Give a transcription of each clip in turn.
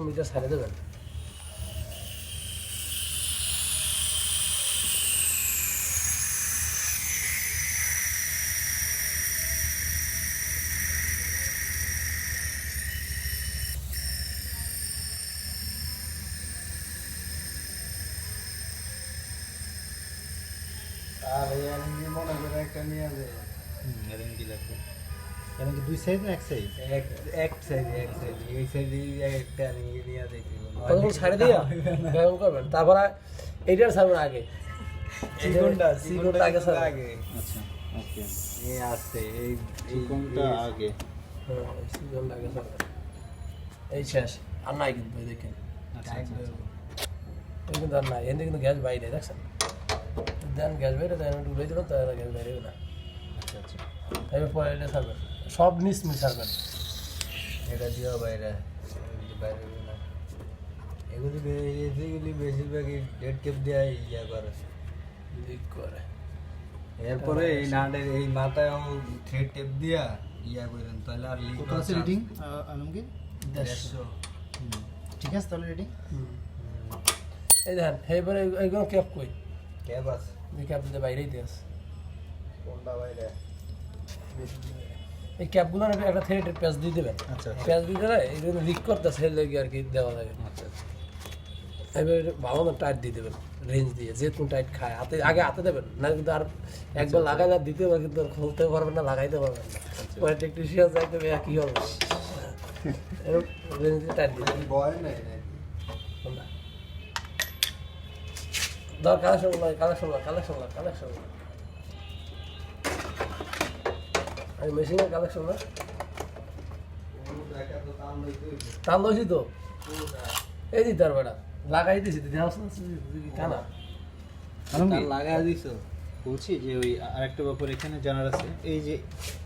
Metre ছাড়ে দেবেন। আর LNG মনে করে একটা নিয়ে যাবে। এলএনজি লাগবে। এলএনজি দুই সাইড না এক সাইড? এক সাইড এই সাইডে একটা নিয়ে যাইতে কতক্ষণ ছাড়ে দিয়া গরম করবেন, তারপরে এইটার ছাড়বেন আগে, চিকনটা আগে ছাড়বেন। আগে। আচ্ছা ওকে, এই আসছে এই চিকনটা আগে। হ্যাঁ চিকনটা আগে ছাড়বেন। এই শেষ, আর নাই কিন্তু এই দেখেন, আচ্ছা আচ্ছা এই কিন্তু আর নাই, এখানে কিন্তু গ্যাস বাইরে দেখছেন, দেন গ্যাস বাইরে তাই আমি উড়ে দিলাম, তাহলে গ্যাস বাইরে না। আচ্ছা আচ্ছা। তারপর পরে এটা ছাড়বেন, সব নিচ ছাড়বেন। এটা দিও বাইরে, বাইরে না এগুলি এগুলি বেশিরভাগই ডেড কেপ দিয়ে ইয়া করে লিক করে। এরপরে এই নাটের এই মাথায় থ্রেড টেপ দিয়া ইয়া করেন, তাহলে আর লিক কত আছে রিডিং আলমগীর? 150। ঠিক আছে তাহলে রেডি। এই দেখেন এইবারে এইগুলো ক্যাপ কই, ক্যাপ আছে এই ক্যাপ দিতে বাইরেই দিয়ে আছে। কোনটা বাইরে? এই ক্যাপগুলো একটা থ্রেডের প্যাচ দিয়ে দেবেন। আচ্ছা প্যাচ দিয়ে দিলে এইগুলো লিক করতেছে, সেই লেগে আর কি দেওয়া লাগে। আচ্ছা এবার ভালো মতো টাইট দিয়ে দেবেন, রেঞ্জ দিয়ে, যেহেতু টাইট খায় হাতে, আগে হাতে দেবেন না, কিন্তু আর একবার লাগাই আর দিতে পারবেন, কিন্তু আর খুলতে পারবেন না, লাগাইতে পারবেন না। পরে টেকনিশিয়ান যাইতে হবে, কী হবে, এরকম রেঞ্জ দিয়ে টাইট দিয়ে দেবেন। বয় নাই ধর কালেকশন আমি মেশিনের কালেকশন না তাল লইছি তো, এই দিতে আর বেটা লাগাই দিছি, টানা আলমগীর লাগাই দিছো। বলছি যে ওই আরেকটা ব্যাপার এখানে জানার আছে, এই যে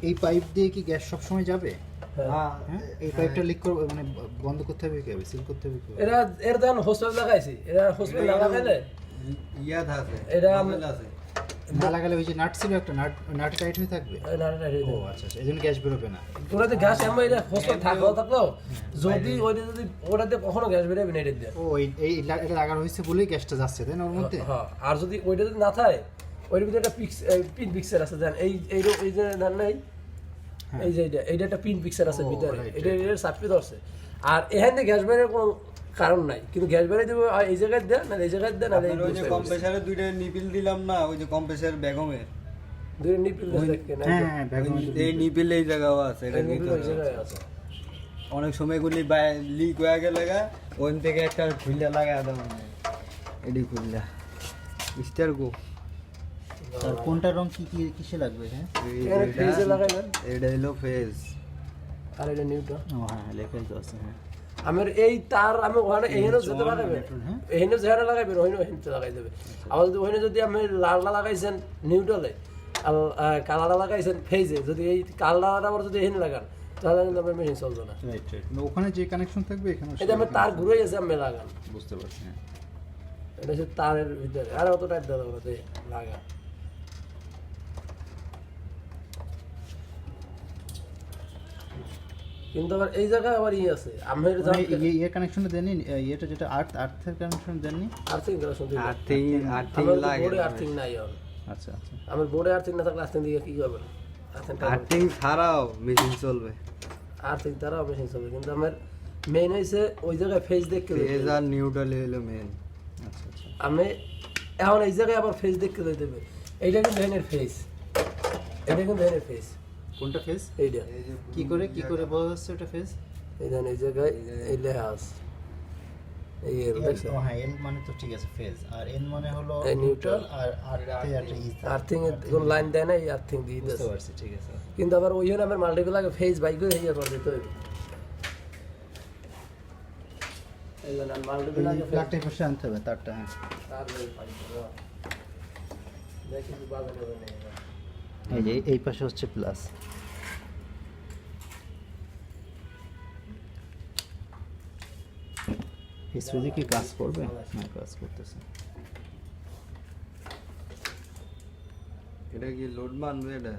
এই পাইপ দিয়ে কি গ্যাস সব সময় যাবে? হ্যাঁ হ্যাঁ, এই পাইপটা লিক করবে মানে বন্ধ করতে হবে কিভাবে, সিল করতে হবে কিভাবে? এরা দেখেন হোস্টেল লাগাইছি, এরা হোস্টেল না লাগাইলে ইয়া থাকে, এটা মোবাইল আছে। না লাগালে ওই যে নাট ছিল একটা, নাট টাইট হয়ে থাকবে। ও আচ্ছা আচ্ছা, এই জন্য গ্যাস বেরোবে না। ওটাতে গ্যাস এমন এটা হোস্টেল থাকলেও যদি ওটাতে কখনো গ্যাস বেরোবে না, এটা দিয়ে। ও এটা লাগানো হয়েছে বলেই গ্যাসটা যাচ্ছে তাই না ওর মধ্যে? হ্যাঁ, আর যদি ওইটা যদি না থাকে, ওইটার ভিতরে একটা পিন পিকচার আছে, দেন এই এই যে ধান নাই, এই যে এইটা একটা পিন পিকচার আছে ভিতরে, এটা চাপি ধরছে। আর এখান থেকে গ্যাস বেরোর কোনো কারণ নাই, কিন্তু গ্যাস বেরোয় দেবে এই জায়গায় দেয় না, এই জায়গায় দেয় না, ওই যে কম্প্রেসারে দুইটা নিপিল দিলাম না, ওই যে কম্প্রেসার বেগমের দুই নিপিল দেখেন, হ্যাঁ এই নিপিল এই জায়গাও আছে, এটার ভিতরে ওই জায়গায় আছে। অনেক সময় গুলি লিক হয়ে গেলে ওখান থেকে একটা খুললা লাগা দাও, এডি খুললা স্টার গো। আর কোনটা রং কি কি কিসে লাগবে? হ্যাঁ ফেজে লাগাইবেন, এটা হলো ফেজ, আর এটা নিউট্রাল। ও হ্যাঁ লেখাই তো আছে। হ্যাঁ আমার এই তার আমি ওখানে এখানেও যেতে লাগাবেন, এখানেও যেখানে লাগাইবেন ওখানেও এখানে লাগাই দেবে। আবার যদি ওখানে যদি আপনি লালটা লাগাইছেন নিউট্রালে আর কালারটা লাগাইছেন ফেজে, যদি এই কালারটা আবার যদি এখানে লাগান, তাহলে কিন্তু আপনার মেশিন চলবে না। রাইট রাইট, ওখানে যে কানেকশন থাকবে এখানে এটা আমি তার ঘুরে গেছে আমি লাগান, বুঝতে পারছি। হ্যাঁ এটা হচ্ছে তারের ভিতরে, আর অত টাইট দেওয়া ওটাতে লাগান। কিন্তু আবার এই জায়গায় আবার ইয়ে আছে, আমি ইয়ে কানেকশনটা দেননি, ইয়েটা যেটা আর্থের কানেকশন দেননি? আর্থিং কানেকশন দিই, আর্থিং লাগে, বোর্ডে আর্থিং নাই আর। আচ্ছা আচ্ছা, আমার বোর্ডে আর্থিং না থাকলে আর্থিং দিয়ে কি হবে? আর্থিং ছাড়াও মেশিন চলবে, আর্থিং তারাও মেশিন চলবে, কিন্তু আমার মেইন হয়েছে ওই জায়গায় ফেজ দেখতে ফেজ আর নিউট্রাল হলো মেইন। আচ্ছা আচ্ছা, আমি এখন এই জায়গায় আবার ফেজ দেখতে দেবে, এইটা কিন্তু এনের ফেজ, এটা কিন্তু এনের ফেজ। কোনটা ফেজ? এইটা কি করে বোঝা যাচ্ছে ওটা ফেজ? এই দেখেন এই জায়গায় এই লেখা আছে, এই এর দেখছেন? ও হ্যাঁ, এল মানে তো ঠিক আছে ফেজ, আর এন মানে হলো এই নিউট্রাল, আর আর্থিং এর কোন লাইন দেয় না, এই আর্থিং দিয়ে বুঝতে দিতেছে। পারছি, ঠিক আছে। কিন্তু আবার ওই জন্য আমার মাল্টিপল লাগে ফেজ বাইক করে ইয়ে করে দিতে হবে, এই জন্য মাল্টিপল লাগে প্লাগটা পাশে আনতে হবে তারটা। হ্যাঁ তার বাইক দেখি বাজারে হবে না, এই যে এই পাশে হচ্ছে প্লাস। এই সুইচে কি কাজ করবে? হ্যাঁ কাজ করতেছে। এটা কি লোড মানবে? এটা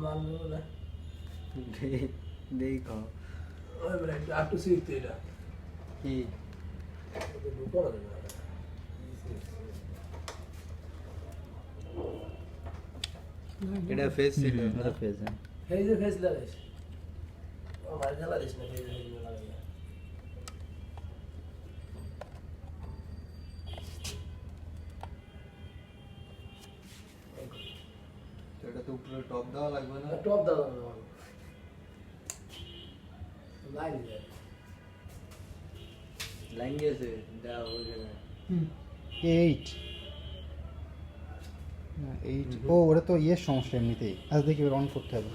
মানবো না, দেখো ওই বলে একটু আটু সিট এটা কি ঢুকানো যাবে না। এটা ফেস ছিল এটা ফেজ এই যে ফেস লাগাইস ও মার খেলা দিস না এই যে লাগাই তো এটা তো উপরে টপ দেওয়া লাগবে না টপ দাও লাইন যায় লাইন গেছে দেওয়া হয়ে যাবে 8 8 ও ওটা তো ইয়ের সমস্যা এমনিতেই আজ দেখি অন করতে হবে